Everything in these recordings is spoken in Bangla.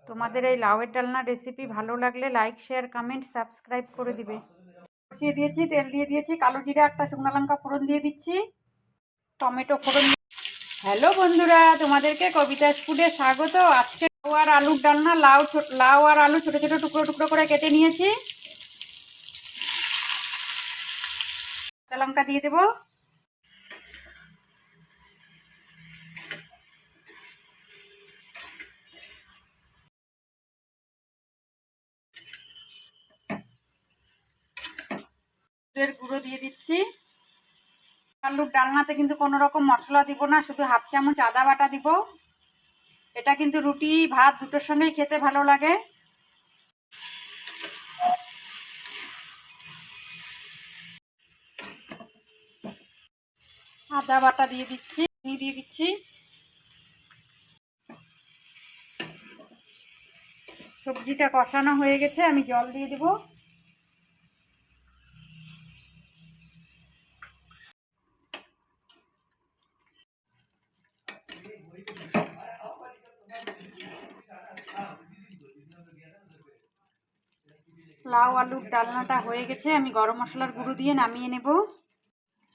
তোমাদের এই লাউয়ের ডালনা রেসিপি ভালো লাগলে লাইক শেয়ার কমেন্ট সাবস্ক্রাইব করে দিবে। বসিয়ে দিয়েছি, তেল দিয়ে দিয়েছি, কালো জিরা একটা শুকনো লঙ্কা ফোড়ন দিয়ে দিচ্ছি, টমেটো ফোড়ন। হ্যালো বন্ধুরা, তোমাদেরকে কবিতা স্কুলে স্বাগত। আজকে লাউ আর আলুর ডালনা। লাউ আর আলু ছোটো ছোটো টুকরো টুকরো করে কেটে নিয়েছি। কাঁচা লঙ্কা দিয়ে দেবো, গুঁড়ো দিয়ে দিচ্ছি। আলুর ডালনাতে কিন্তু কোনো রকম মশলা দিব না, শুধু হাফ চামচ আদা বাটা দিব। এটা কিন্তু রুটি ভাত দুটোর সঙ্গেই খেতে ভালো লাগে। আদা বাটা দিয়ে দিচ্ছি, চিনি দিয়ে দিচ্ছি। সবজিটা কষানো হয়ে গেছে, আমি জল দিয়ে দেবো। লাউ আলুর ডালনাটা হয়ে গেছে, আমি গরম মশলার গুঁড়ো দিয়ে নামিয়ে নেব।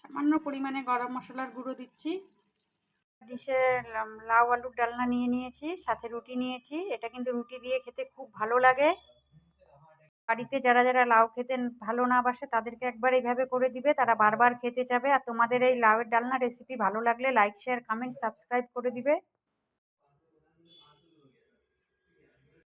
সামান্য পরিমাণে গরম মশলার গুঁড়ো দিচ্ছি। ডিশে লাউ আলুর ডালনা নিয়ে নিয়েছি, সাথে রুটি নিয়েছি। এটা কিন্তু রুটি দিয়ে খেতে খুব ভালো লাগে। বাড়িতে যারা যারা লাউ খেতে ভালো না বাসে তাদেরকে একবার এইভাবে করে দিবে, তারা বারবার খেতে যাবে। আর তোমাদের এই লাউয়ের ডালনা রেসিপি ভালো লাগলে লাইক শেয়ার কমেন্ট সাবস্ক্রাইব করে দিবে।